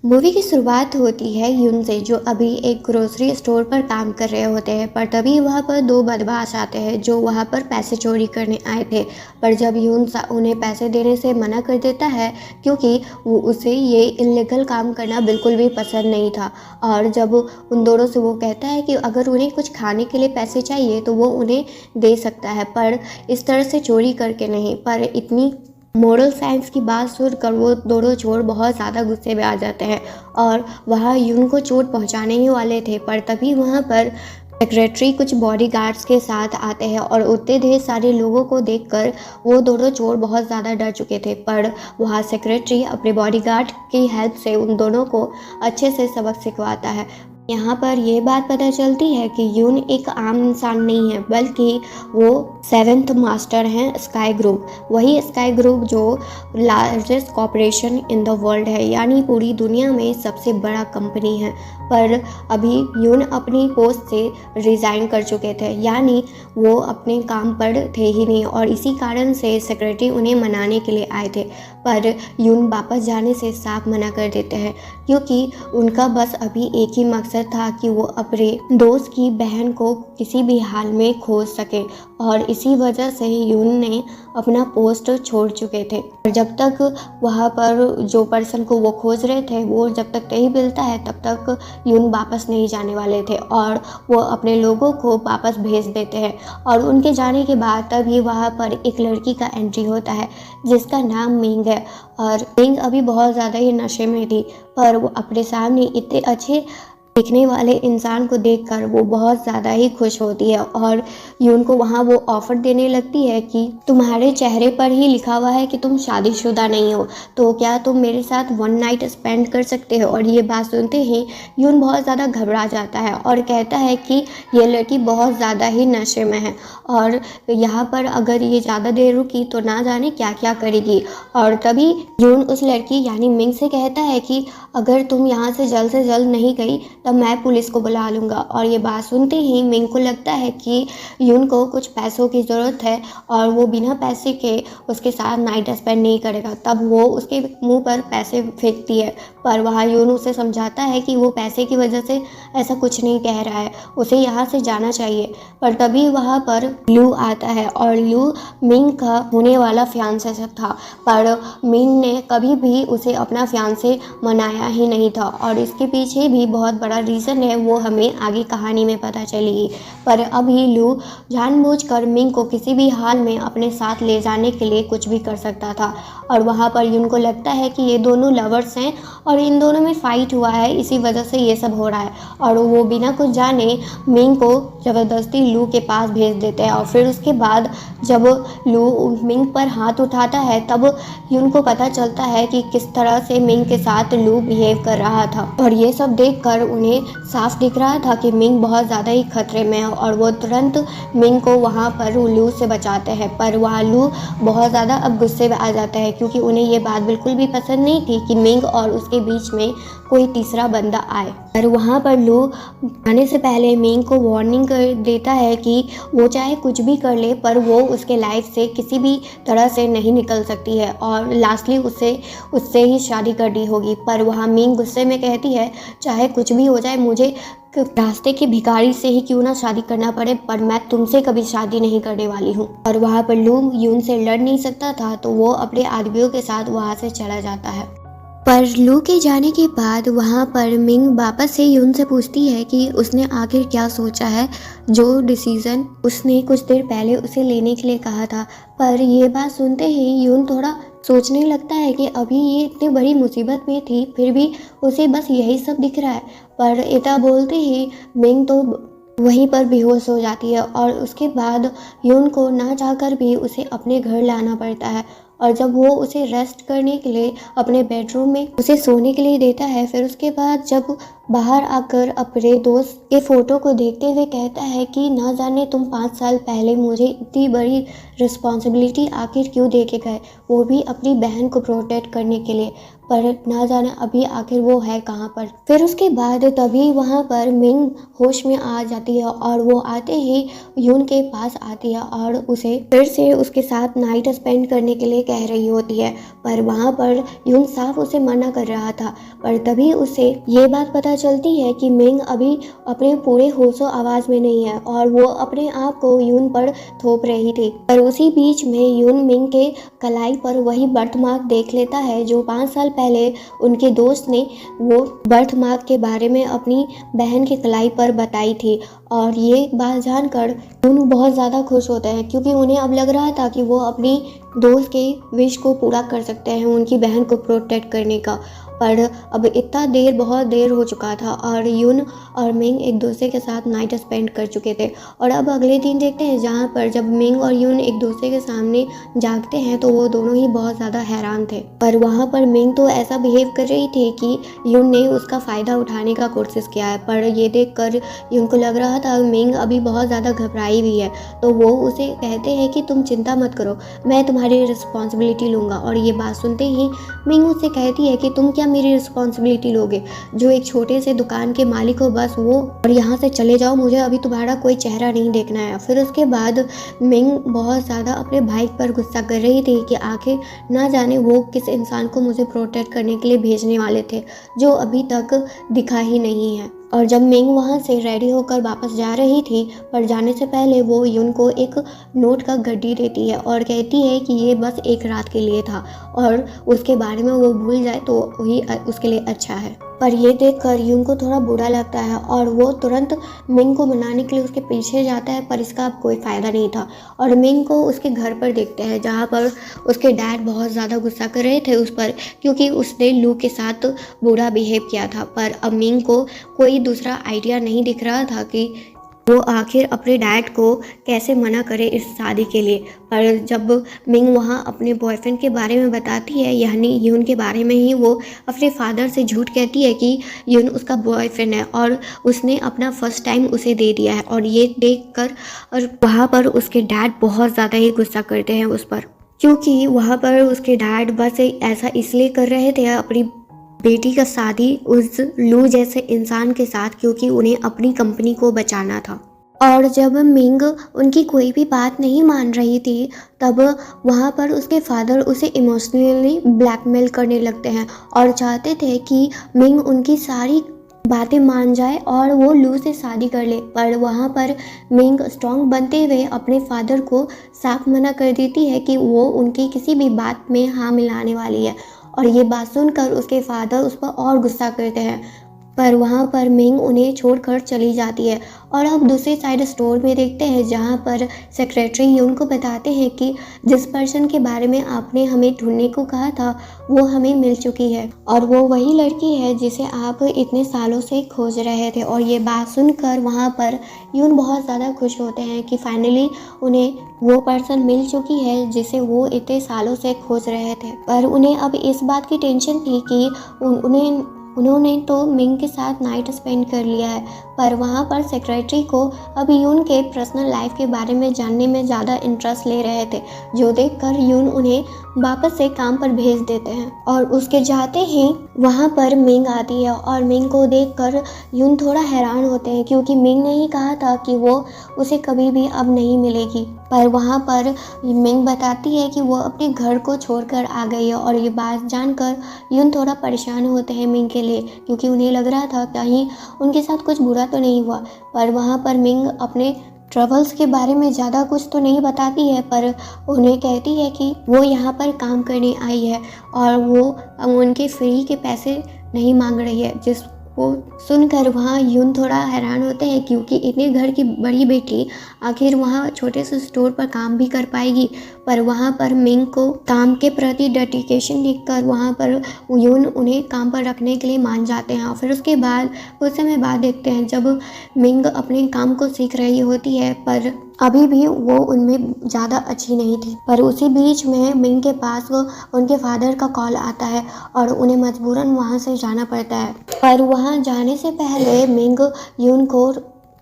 Movie की शुरुआत होती है यून से, जो अभी एक ग्रोसरी स्टोर पर काम कर रहे होते हैं। पर तभी वहाँ पर दो बदमाश आते हैं जो वहाँ पर पैसे चोरी करने आए थे। पर जब यून उन्हें पैसे देने से मना कर देता है, क्योंकि उसे ये इल्लीगल काम करना बिल्कुल भी पसंद नहीं था। और जब उन दोनों से वो कहता है कि अगर उन्हें कुछ खाने के लिए पैसे चाहिए तो वो उन्हें दे सकता है, पर इस तरह से चोरी करके नहीं। पर इतनी मोरल साइंस की बात सुनकर वो दोनों चोर बहुत ज़्यादा गुस्से में आ जाते हैं और वहाँ यून को चोट पहुँचाने ही वाले थे। पर तभी वहाँ पर सेक्रेटरी कुछ बॉडीगार्ड्स के साथ आते हैं और उतने ढेर सारे लोगों को देखकर वो दोनों चोर बहुत ज़्यादा डर चुके थे। पर वहाँ सेक्रेटरी अपने बॉडीगार्ड की हेल्प से उन दोनों को अच्छे से सबक सिखवाता है। यहाँ पर ये बात पता चलती है कि यून एक आम इंसान नहीं है, बल्कि वो 7th मास्टर हैं स्काई ग्रुप। वही स्काई ग्रुप जो largest corporation in the world है, यानी पूरी दुनिया में सबसे बड़ा कंपनी है। पर अभी यून अपनी पोस्ट से रिज़ाइन कर चुके थे, यानी वो अपने काम पर थे ही नहीं, और इसी कारण से सेक्रेटरी उन्हें मनाने के लिए आए थे। पर यून वापस जाने से साफ मना कर देते हैं, क्योंकि उनका बस अभी एक ही मकसद था कि वो अपने दोस्त की बहन को किसी भी हाल में खोज सके, और इसी वजह से यून ने अपना पोस्ट छोड़ चुके थे। जब तक वहाँ पर जो पर्सन को वो खोज रहे थे वो जब तक नहीं मिलता है, तब तक यून वापस नहीं जाने वाले थे, और वो अपने लोगों को वापस भेज देते हैं। और उनके जाने के बाद तभी वहाँ पर एक लड़की का एंट्री होता है जिसका नाम मिंग है। और मिंग अभी बहुत ज़्यादा ही नशे में थी, पर वो अपने सामने इतने अच्छे दिखने वाले इंसान को देखकर वो बहुत ज़्यादा ही खुश होती है, और यून को वहाँ वो ऑफ़र देने लगती है कि तुम्हारे चेहरे पर ही लिखा हुआ है कि तुम शादीशुदा नहीं हो, तो क्या तुम मेरे साथ 1 नाइट स्पेंड कर सकते हो। और ये बात सुनते ही यून बहुत ज़्यादा घबरा जाता है और कहता है कि ये लड़की बहुत ज़्यादा ही नशे में है, और यहाँ पर अगर ये ज़्यादा देर रुकी तो ना जाने क्या क्या करेगी। और तभी यून उस लड़की यानी मिंग से कहता है कि अगर तुम यहाँ से जल्द नहीं गई तब मैं पुलिस को बुला लूँगा। और ये बात सुनते ही मिंग को लगता है कि यून को कुछ पैसों की ज़रूरत है और वो बिना पैसे के उसके साथ नाइट स्पेंड नहीं करेगा। तब वो उसके मुंह पर पैसे फेंकती है, पर वहाँ यून उसे समझाता है कि वो पैसे की वजह से ऐसा कुछ नहीं कह रहा है, उसे यहाँ से जाना चाहिए। पर तभी वहाँ पर लू आता है, और लू मिंग का होने वाला फियांसे था, पर मिंग ने कभी भी उसे अपना फियांसे मनाया ही नहीं था, और इसके पीछे भी बहुत बड़ा रीज़न है, वो हमें आगे कहानी में पता चलेगी। पर अभी लू जानबूझकर मिंग को किसी भी हाल में अपने साथ ले जाने के लिए कुछ भी कर सकता था। और वहाँ पर यून को लगता है कि ये दोनों लवर्स हैं और इन दोनों में फ़ाइट हुआ है, इसी वजह से ये सब हो रहा है। और वो बिना कुछ जाने मिंग को ज़बरदस्ती लू के पास भेज देते हैं, और फिर उसके बाद जब लू मिंग पर हाथ उठाता है तब यून को पता चलता है कि किस तरह से मिंग के साथ लू बिहेव कर रहा था। और ये सब देखकर उन्हें साफ दिख रहा था कि मिंग बहुत ज़्यादा ही खतरे में है, और वो तुरंत मिंग को वहाँ पर लू से बचाते हैं। पर वहाँ लू बहुत ज़्यादा अब गुस्से में आ जाता है, क्योंकि उन्हें ये बात बिल्कुल भी पसंद नहीं थी कि मिंग और उसके बीच में कोई तीसरा बंदा आए। और वहाँ पर लू आने से पहले मिंग को वार्निंग कर देता है कि वो चाहे कुछ भी कर ले, पर वो उसके लाइफ से किसी भी तरह से नहीं निकल सकती है, और लास्टली उससे ही शादी करनी होगी। पर वहाँ मिंग गुस्से में कहती है चाहे कुछ भी हो जाए, मुझे रास्ते के भिखारी से ही क्यों ना शादी करना पड़े, पर मैं तुमसे कभी शादी नहीं करने वाली हूँ। और वहाँ पर लू यून से लड़ नहीं सकता था, तो वो अपने आदमियों के साथ वहाँ से चला जाता है। पर लू के जाने के बाद वहाँ पर मिंग वापस से यून से पूछती है कि उसने आखिर क्या सोचा है, जो डिसीज़न उसने कुछ देर पहले उसे लेने के लिए कहा था। पर ये बात सुनते ही यून थोड़ा सोचने लगता है कि अभी ये इतनी बड़ी मुसीबत में थी, फिर भी उसे बस यही सब दिख रहा है। पर इतना बोलते ही मिंग तो वहीं पर बेहोश हो जाती है, और उसके बाद यून को ना चाहकर भी उसे अपने घर लाना पड़ता है। और जब वो उसे रेस्ट करने के लिए अपने बेडरूम में उसे सोने के लिए देता है, फिर उसके बाद जब बाहर आकर अपने दोस्त के फ़ोटो को देखते हुए कहता है कि ना जाने तुम 5 साल पहले मुझे इतनी बड़ी रिस्पॉन्सिबिलिटी आखिर क्यों दे के गए, वो भी अपनी बहन को प्रोटेक्ट करने के लिए। पर ना जाने अभी आखिर वो है कहाँ पर। फिर उसके बाद तभी वहाँ पर मिंग होश में आ जाती है और वो आते ही यून के पास आती है और उसे फिर से उसके साथ नाइट स्पेंड करने के लिए कह रही होती है, पर वहाँ पर यून साफ उसे मना कर रहा था। पर तभी उसे ये बात पता चलती है कि मिंग अभी अपने पूरे होशो आवाज में नहीं है और वो अपने आप को यून पर थोप रही थी। पर उसी बीच में यून मिंग के कलाई पर वही बर्थमार्क देख लेता है जो 5 साल पहले उनके दोस्त ने वो बर्थमार्क के बारे में अपनी बहन के कलाई पर बताई थी। और ये बात जानकर यून बहुत ज़्यादा खुश होते हैं क्योंकि उन्हें अब लग रहा था कि वो अपनी दोस्त के विश को पूरा कर सकते हैं, उनकी बहन को प्रोटेक्ट करने का। पर अब इतना बहुत देर हो चुका था और यून और मिंग एक दूसरे के साथ नाइट स्पेंड कर चुके थे। और अब अगले दिन देखते हैं जहाँ पर जब मिंग और यून एक दूसरे के सामने जागते हैं तो वो दोनों ही बहुत ज़्यादा हैरान थे। पर वहाँ पर मिंग तो ऐसा बिहेव कर रही थी कि यून ने उसका फ़ायदा उठाने का कोशिश किया है। पर ये देख कर यून को लग रहा था मिंग अभी बहुत ज़्यादा घबराई हुई है, तो वो उसे कहते हैं कि तुम चिंता मत करो, मैं तुम्हारी रिस्पॉन्सिबिलिटी लूँगा। और ये बात सुनते ही मिंग उससे कहती है कि तुम क्या मेरी रिस्पॉन्सिबिलिटी लोगे, जो एक छोटे से दुकान के मालिक हो बस वो, और यहाँ से चले जाओ, मुझे अभी तुम्हारा कोई चेहरा नहीं देखना है। फिर उसके बाद मिंग बहुत ज़्यादा अपने भाई पर गुस्सा कर रही थी कि आखिर ना जाने वो किस इंसान को मुझे प्रोटेक्ट करने के लिए भेजने वाले थे जो अभी तक दिखा ही नहीं है। और जब मिंग वहाँ से रेडी होकर वापस जा रही थी, पर जाने से पहले वो यून को एक नोट का गड्डी देती है और कहती है कि ये बस एक रात के लिए था और उसके बारे में वो भूल जाए तो वही उसके लिए अच्छा है। पर ये देखकर यून को थोड़ा बुरा लगता है और वो तुरंत मिंग को मनाने के लिए उसके पीछे जाता है, पर इसका अब कोई फ़ायदा नहीं था। और मिंग को उसके घर पर देखते हैं जहाँ पर उसके डैड बहुत ज़्यादा गुस्सा कर रहे थे उस पर क्योंकि उसने लू के साथ बुरा बिहेव किया था। पर अब मिंग को कोई दूसरा आइडिया नहीं दिख रहा था कि वो आखिर अपने डैड को कैसे मना करे इस शादी के लिए। पर जब मिंग वहाँ अपने बॉयफ्रेंड के बारे में बताती है, यानी यून के बारे में ही, वो अपने फादर से झूठ कहती है कि यून उसका बॉयफ्रेंड है और उसने अपना फर्स्ट टाइम उसे दे दिया है। और ये देखकर और वहाँ पर उसके डैड बहुत ज़्यादा ही गुस्सा करते हैं उस पर, क्योंकि वहाँ पर उसके डैड बस ऐसा इसलिए कर रहे थे अपनी बेटी का शादी उस लू जैसे इंसान के साथ क्योंकि उन्हें अपनी कंपनी को बचाना था। और जब मिंग उनकी कोई भी बात नहीं मान रही थी तब वहाँ पर उसके फादर उसे इमोशनली ब्लैकमेल करने लगते हैं और चाहते थे कि मिंग उनकी सारी बातें मान जाए और वो लू से शादी कर ले। पर वहाँ पर मिंग स्ट्रॉन्ग बनते हुए अपने फादर को साफ मना कर देती है कि वो उनकी किसी भी बात में हाँ मिलाने वाली है। और ये बात सुनकर उसके फादर उस पर और गुस्सा करते हैं, पर वहाँ पर मिंग उन्हें छोड़कर चली जाती है। और अब दूसरी साइड स्टोर में देखते हैं जहाँ पर सेक्रेटरी यून को बताते हैं कि जिस पर्सन के बारे में आपने हमें ढूंढने को कहा था वो हमें मिल चुकी है और वो वही लड़की है जिसे आप इतने सालों से खोज रहे थे। और ये बात सुनकर वहाँ पर यून बहुत ज़्यादा खुश होते हैं कि फाइनली उन्हें वो पर्सन मिल चुकी है जिसे वो इतने सालों से खोज रहे थे। पर उन्हें अब इस बात की टेंशन थी कि उन्होंने तो मिंग के साथ नाइट स्पेंड कर लिया है, पर वहाँ पर सेक्रेटरी को अब यून के पर्सनल लाइफ के बारे में जानने में ज़्यादा इंटरेस्ट ले रहे थे, जो देखकर यून उन्हें वापस से काम पर भेज देते हैं। और उसके जाते ही वहाँ पर मिंग आती है और मिंग को देखकर यून थोड़ा हैरान होते हैं क्योंकि मिंग ने ही कहा था कि वो उसे कभी भी अब नहीं मिलेगी। पर वहाँ पर मिंग बताती है कि वो अपने घर को छोड़कर आ गई है और ये बात जानकर यून थोड़ा परेशान होते हैं मिंग के लिए क्योंकि उन्हें लग रहा था कहीं उनके साथ कुछ बुरा तो नहीं हुआ। पर वहाँ पर मिंग अपने ट्रबल्स के बारे में ज़्यादा कुछ तो नहीं बताती है, पर उन्हें कहती है कि वो यहाँ पर काम करने आई है और वो उनके फ्री के पैसे नहीं मांग रही है। जिसको सुनकर वहाँ यून थोड़ा हैरान होते हैं क्योंकि इतने घर की बड़ी बेटी आखिर वहाँ छोटे से स्टोर पर काम भी कर पाएगी। पर वहाँ पर मिंग को काम के प्रति डेडिकेशन देखकर वहाँ पर यून उन्हें काम पर रखने के लिए मान जाते हैं। और फिर उसके बाद कुछ समय बाद देखते हैं जब मिंग अपने काम को सीख रही होती है, पर अभी भी वो उनमें ज़्यादा अच्छी नहीं थी। पर उसी बीच में मिंग के पास वो उनके फादर का कॉल आता है और उन्हें मजबूरन वहाँ से जाना पड़ता है। पर वहाँ जाने से पहले मिंग यून को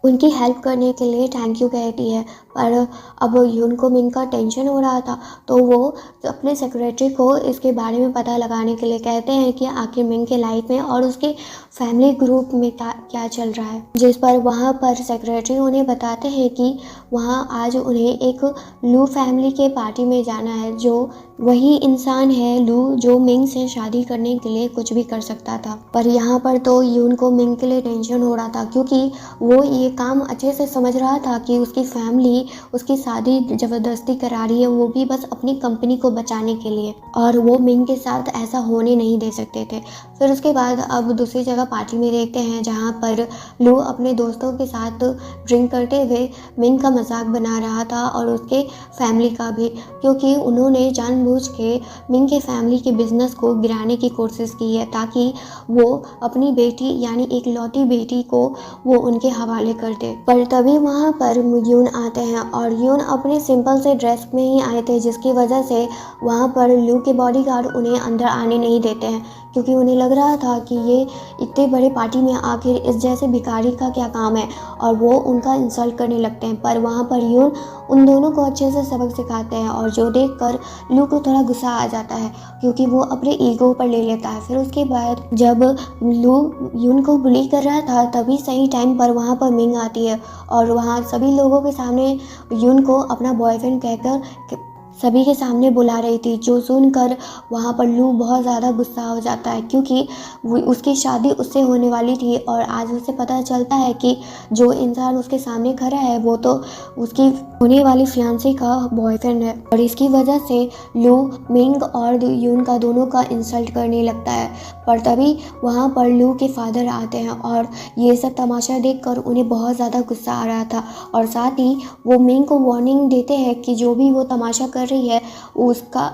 उनकी हेल्प करने के लिए थैंक यू कहती है। पर अब यून को मिंग का टेंशन हो रहा था, तो वो अपने सेक्रेटरी को इसके बारे में पता लगाने के लिए कहते हैं कि आखिर मिंग के लाइफ में और उसके फैमिली ग्रुप में क्या चल रहा है। जिस पर वहाँ पर सेक्रेटरी उन्हें बताते हैं कि वहाँ आज उन्हें एक लू फैमिली के पार्टी में जाना है, जो वही इंसान है लू जो मिंग से शादी करने के लिए कुछ भी कर सकता था। पर यहाँ पर तो यून को मिंग के लिए टेंशन हो रहा था, क्योंकि वो ये काम अच्छे से समझ रहा था कि उसकी फैमिली उसकी शादी ज़बरदस्ती करा रही है, वो भी बस अपनी कंपनी को बचाने के लिए, और वो मिंग के साथ ऐसा होने नहीं दे सकते थे। फिर उसके बाद अब दूसरी जगह पार्टी में देखते हैं जहाँ पर लू अपने दोस्तों के साथ ड्रिंक करते हुए मिंग का मजाक बना रहा था और उसके फैमिली का भी, क्योंकि उन्होंने जानबूझ के मिंग के फैमिली के बिजनेस को गिराने की कोशिश की है, ताकि वो अपनी बेटी यानी एक लौती बेटी को वो उनके हवाले कर दे। पर तभी वहाँ पर यून आते हैं और यून अपने सिंपल से ड्रेस में ही आए थे, जिसकी वजह से वहाँ पर लू के बॉडीगार्ड उन्हें अंदर आने नहीं देते हैं, क्योंकि उन्हें लग रहा था कि ये इतने बड़े पार्टी में आखिर इस जैसे भिखारी का क्या काम है, और वो उनका इंसल्ट करने लगते हैं। पर वहाँ पर यून उन दोनों को अच्छे से सबक सिखाते हैं, और जो देखकर लू को थोड़ा गुस्सा आ जाता है, क्योंकि वो अपने ईगो पर ले लेता है। फिर उसके बाद जब लू यून को बुली कर रहा था, तभी सही टाइम पर वहाँ पर मिंग आती है और वहाँ सभी लोगों के सामने यून को अपना बॉयफ्रेंड कहकर सभी के सामने बुला रही थी, जो सुनकर वहाँ पर लू बहुत ज़्यादा गुस्सा हो जाता है, क्योंकि उसकी शादी उससे होने वाली थी और आज उसे पता चलता है कि जो इंसान उसके सामने खड़ा है वो तो उसकी होने वाली फियांसी का बॉयफ्रेंड है। और इसकी वजह से लू मिंग और यून का दोनों का इंसल्ट करने लगता है। पर तभी वहाँ पर लू के फादर आते हैं और ये सब तमाशा देखकर उन्हें बहुत ज़्यादा गुस्सा आ रहा था, और साथ ही वो मिंग को वार्निंग देते हैं कि जो भी वो तमाशा कर रही है उसका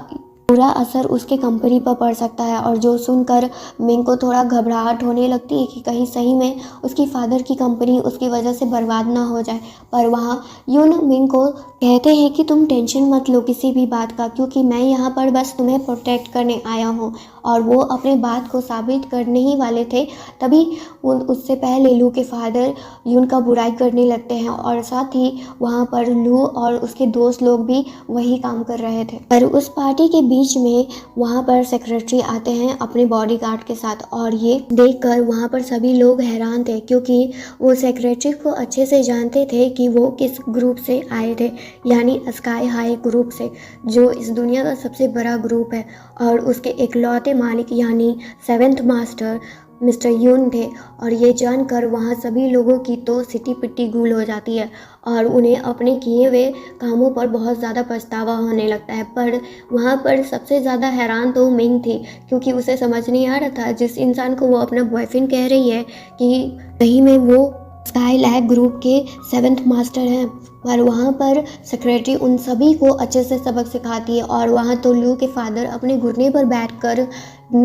बुरा असर उसके कंपनी पर पड़ सकता है। और जो सुनकर मिंग को थोड़ा घबराहट होने लगती है कि कहीं सही में उसकी फादर की कंपनी उसकी वजह से बर्बाद ना हो जाए। पर वहाँ यून मिंग को कहते हैं कि तुम टेंशन मत लो किसी भी बात का, क्योंकि मैं यहाँ पर बस तुम्हें प्रोटेक्ट करने आया हूँ। और वो अपने बात को साबित करने ही वाले थे, तभी उससे पहले लू के फादर यून का बुराई करने लगते हैं, और साथ ही वहाँ पर लू और उसके दोस्त लोग भी वही काम कर रहे थे। पर उस पार्टी के बीच में वहाँ पर सेक्रेटरी आते हैं अपने बॉडीगार्ड के साथ, और ये देखकर वहाँ पर सभी लोग हैरान थे, क्योंकि वो सेक्रेटरी को अच्छे से जानते थे कि वो किस ग्रुप से आए थे, यानी स्काई हाई ग्रुप से, जो इस दुनिया का सबसे बड़ा ग्रुप है। और उसके इकलौते मालिक यानी 7th मास्टर मिस्टर यून थे। और ये जानकर वहाँ सभी लोगों की तो सिटी पिट्टी गूल हो जाती है और उन्हें अपने किए हुए कामों पर बहुत ज़्यादा पछतावा होने लगता है। पर वहाँ पर सबसे ज़्यादा हैरान तो मिंग थी, क्योंकि उसे समझ नहीं आ रहा था जिस इंसान को वो अपना बॉयफ्रेंड कह रही है कि कहीं में वो स्काई लैब ग्रुप के 7th मास्टर हैं। पर वहाँ पर सेक्रेटरी उन सभी को अच्छे से सबक सिखाती है, और वहाँ तो लू के फादर अपने घुटने पर बैठकर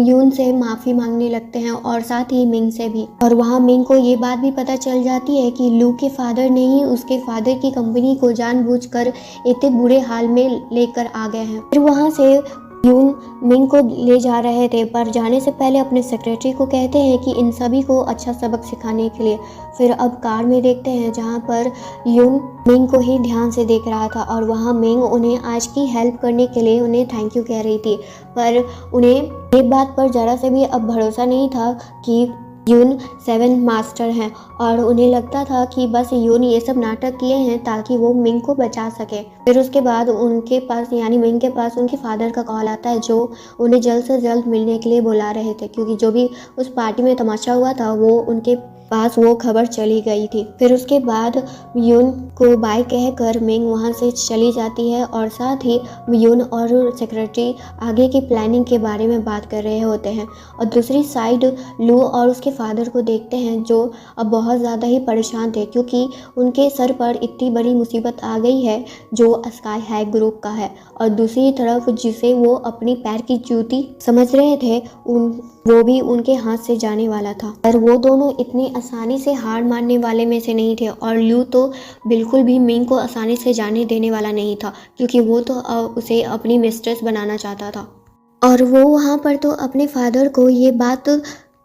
यून से माफ़ी मांगने लगते हैं, और साथ ही मिंग से भी। और वहाँ मिंग को ये बात भी पता चल जाती है कि लू के फादर ने ही उसके फादर की कंपनी को जानबूझकर इतने बुरे हाल में लेकर आ गए हैं। फिर वहाँ से यून मिंग को ले जा रहे थे, पर जाने से पहले अपने सेक्रेटरी को कहते हैं कि इन सभी को अच्छा सबक सिखाने के लिए। फिर अब कार में देखते हैं जहाँ पर यून मिंग को ही ध्यान से देख रहा था, और वहाँ मिंग उन्हें आज की हेल्प करने के लिए उन्हें थैंक यू कह रही थी। पर उन्हें एक बात पर ज़रा से भी अब भरोसा नहीं था कि यून 7 मास्टर हैं, और उन्हें लगता था कि बस यून ये सब नाटक किए हैं ताकि वो मिंग को बचा सके। फिर उसके बाद उनके पास यानी मिंग के पास उनके फादर का कॉल आता है, जो उन्हें जल्द से जल्द मिलने के लिए बुला रहे थे, क्योंकि जो भी उस पार्टी में तमाशा हुआ था वो उनके पास वो खबर चली गई थी। फिर उसके बाद यून को बाय कहकर मिंग वहाँ से चली जाती है, और साथ ही यून और सेक्रेटरी आगे की प्लानिंग के बारे में बात कर रहे होते हैं। और दूसरी साइड लू और उसके फादर को देखते हैं, जो अब बहुत ज़्यादा ही परेशान थे, क्योंकि उनके सर पर इतनी बड़ी मुसीबत आ गई है जो स्काई हाई ग्रुप का है। और दूसरी तरफ जिसे वो अपनी पैर की जूती समझ रहे थे वो भी उनके हाथ से जाने वाला था। पर वो दोनों इतनी आसानी से हार मानने वाले में से नहीं थे, और लू तो बिल्कुल भी मिंग को आसानी से जाने देने वाला नहीं था, क्योंकि वो तो उसे अपनी मिस्ट्रेस बनाना चाहता था। और वो वहाँ पर तो अपने फादर को ये बात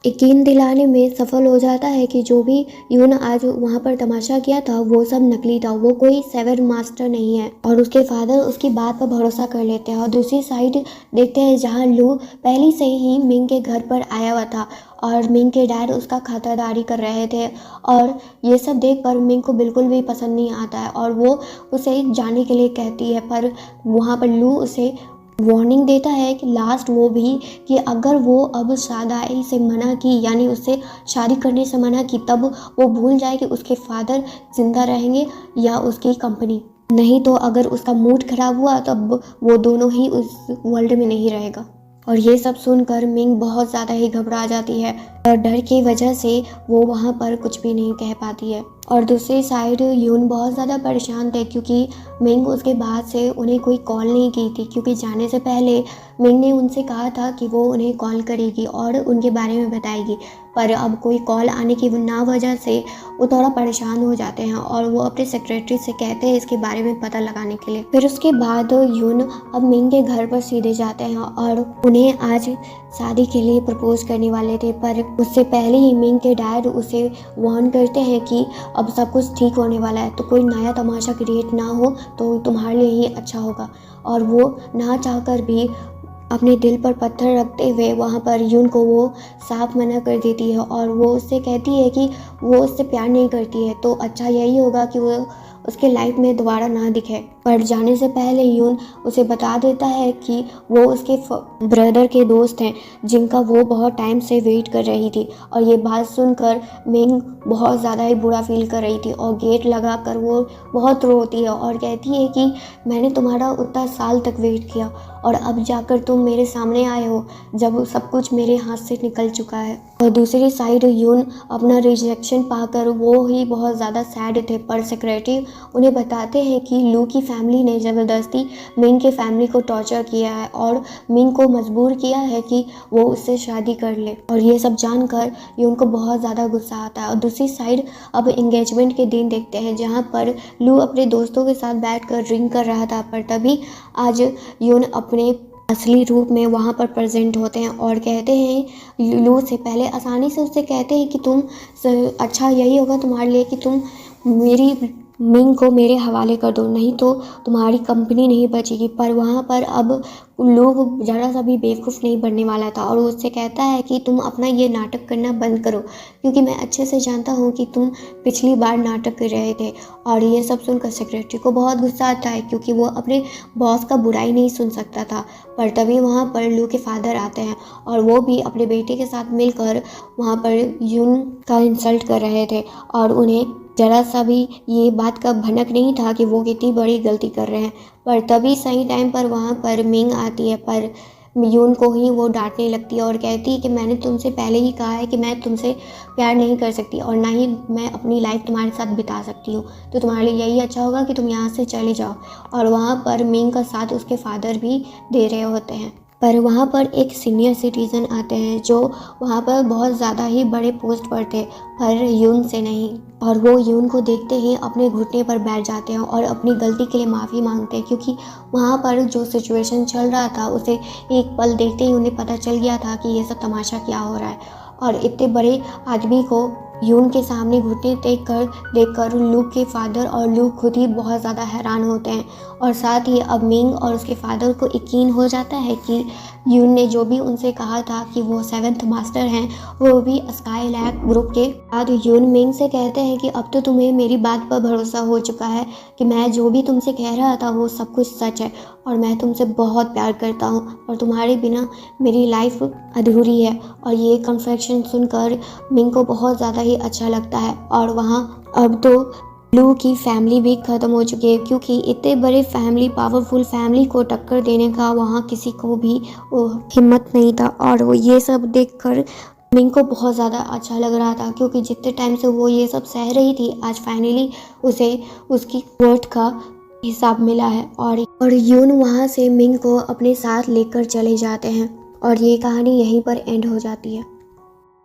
यकीन दिलाने में सफल हो जाता है कि जो भी यून आज वहाँ पर तमाशा किया था वो सब नकली था, वो कोई सेवन मास्टर नहीं है। और उसके फादर उसकी बात पर भरोसा कर लेते हैं। और दूसरी साइड देखते हैं जहाँ लू पहले से ही मिंग के घर पर आया हुआ था और मिंग के डैड उसका खातादारी कर रहे थे। और ये सब देख कर मिंग को बिल्कुल भी पसंद नहीं आता है और वो उसे जाने के लिए कहती है, पर वहाँ पर लू उसे वार्निंग देता है कि लास्ट वो भी कि अगर वो अब शादी से मना की, यानी उससे शादी करने से मना की, तब वो भूल जाए कि उसके फादर जिंदा रहेंगे या उसकी कंपनी। नहीं तो अगर उसका मूड खराब हुआ तब वो दोनों ही उस वर्ल्ड में नहीं रहेगा। और ये सब सुनकर मिंग बहुत ज़्यादा ही घबरा जाती है और डर की वजह से वो वहाँ पर कुछ भी नहीं कह पाती है। और दूसरी साइड यून बहुत ज़्यादा परेशान थे क्योंकि मिंग उसके बाद से उन्हें कोई कॉल नहीं की थी, क्योंकि जाने से पहले मिंग ने उनसे कहा था कि वो उन्हें कॉल करेगी और उनके बारे में बताएगी। पर अब कोई कॉल आने की ना वजह से वो थोड़ा परेशान हो जाते हैं और वो अपने सेक्रेटरी से कहते हैं इसके बारे में पता लगाने के लिए। फिर उसके बाद यून अब मिंग के घर पर सीधे जाते हैं और उन्हें आज शादी के लिए प्रपोज करने वाले थे, पर उससे पहले ही मिंग के डैड उसे वार्न करते हैं कि अब सब कुछ ठीक होने वाला है, तो कोई नया तमाशा क्रिएट ना हो तो तुम्हारे लिए ही अच्छा होगा। और वो ना चाहकर भी अपने दिल पर पत्थर रखते हुए वहाँ पर यून को वो साफ मना कर देती है और वो उससे कहती है कि वो उससे प्यार नहीं करती है, तो अच्छा यही होगा कि वो उसके लाइफ में दोबारा ना दिखे। पर जाने से पहले यून उसे बता देता है कि वो उसके ब्रदर के दोस्त हैं जिनका वो बहुत टाइम से वेट कर रही थी। और ये बात सुनकर मिंग बहुत ज़्यादा ही बुरा फील कर रही थी और गेट लगा कर वो बहुत रोती है और कहती है कि मैंने तुम्हारा उतना साल तक वेट किया और अब जाकर तुम मेरे सामने आए हो जब सब कुछ मेरे हाथ से निकल चुका है। और दूसरी साइड यून अपना रिजेक्शन पाकर वो ही बहुत ज़्यादा सैड थे, पर सेक्रेटरी उन्हें बताते हैं कि लू की फैमिली ने ज़बरदस्ती मिंग के फैमिली को टॉर्चर किया है और मिंग को मजबूर किया है कि वो उससे शादी कर ले। और ये सब जानकर यून को बहुत ज़्यादा गुस्सा आता है। और दूसरी साइड अब एंगेजमेंट के दिन देखते हैं जहाँ पर लू अपने दोस्तों के साथ बैठकर ड्रिंक कर रहा था, पर तभी आज यून अपने असली रूप में वहाँ पर प्रेजेंट होते हैं और कहते हैं लू से पहले आसानी से उससे कहते हैं कि तुम अच्छा यही होगा तुम्हारे लिए कि तुम मेरी मिंग को मेरे हवाले कर दो, नहीं तो तुम्हारी कंपनी नहीं बचेगी। पर वहाँ पर अब लोग ज़रा सा भी बेवकूफ़ नहीं बनने वाला था और उससे कहता है कि तुम अपना ये नाटक करना बंद करो, क्योंकि मैं अच्छे से जानता हूँ कि तुम पिछली बार नाटक कर रहे थे। और ये सब सुनकर सेक्रेटरी को बहुत गुस्सा आता है क्योंकि वो अपने बॉस का बुराई नहीं सुन सकता था। पर तभी वहाँ पर लू के फादर आते हैं और वो भी अपने बेटे के साथ मिलकर वहाँ पर यून का इंसल्ट कर रहे थे और उन्हें जरा सा भी ये बात का भनक नहीं था कि वो कितनी बड़ी गलती कर रहे हैं। पर तभी सही टाइम पर वहाँ पर मिंग आती है, पर यून को ही वो डांटने लगती है और कहती है कि मैंने तुमसे पहले ही कहा है कि मैं तुमसे प्यार नहीं कर सकती और ना ही मैं अपनी लाइफ तुम्हारे साथ बिता सकती हूँ, तो तुम्हारे लिए यही अच्छा होगा कि तुम यहाँ से चले जाओ। और वहाँ पर मिंग का साथ उसके फादर भी दे रहे होते हैं। पर वहाँ पर एक सीनियर सिटीज़न आते हैं जो वहाँ पर बहुत ज़्यादा ही बड़े पोस्ट पर थे, पर यून से नहीं। और वो यून को देखते ही अपने घुटने पर बैठ जाते हैं और अपनी गलती के लिए माफ़ी मांगते हैं, क्योंकि वहाँ पर जो सिचुएशन चल रहा था उसे एक पल देखते ही उन्हें पता चल गया था कि ये सब तमाशा क्या हो रहा है। और इतने बड़े आदमी को यून के सामने घुटने देखकर लू के फादर और लू खुद ही बहुत ज़्यादा हैरान होते हैं। और साथ ही अब मिंग और उसके फादर को यकीन हो जाता है कि यून ने जो भी उनसे कहा था कि वो 7th मास्टर हैं वो भी स्काईलैक ग्रुप के। बाद यून मिंग से कहते हैं कि अब तो तुम्हें मेरी बात पर भरोसा हो चुका है कि मैं जो भी तुमसे कह रहा था वो सब कुछ सच है और मैं तुमसे बहुत प्यार करता हूँ और तुम्हारे बिना मेरी लाइफ अधूरी है। और ये कन्फेक्शन सुनकर मिंग को बहुत ज़्यादा ही अच्छा लगता है। और वहाँ अब तो लू की फैमिली भी ख़त्म हो चुकी है, क्योंकि इतने बड़े फैमिली पावरफुल फैमिली को टक्कर देने का वहाँ किसी को भी हिम्मत नहीं था। और वो ये सब देखकर मिंग को बहुत ज़्यादा अच्छा लग रहा था, क्योंकि जितने टाइम से वो ये सब सह रही थी आज फाइनली उसे उसकी वर्थ का हिसाब मिला है। और यून वहाँ से मिंग को अपने साथ लेकर चले जाते हैं और ये कहानी यहीं पर एंड हो जाती है।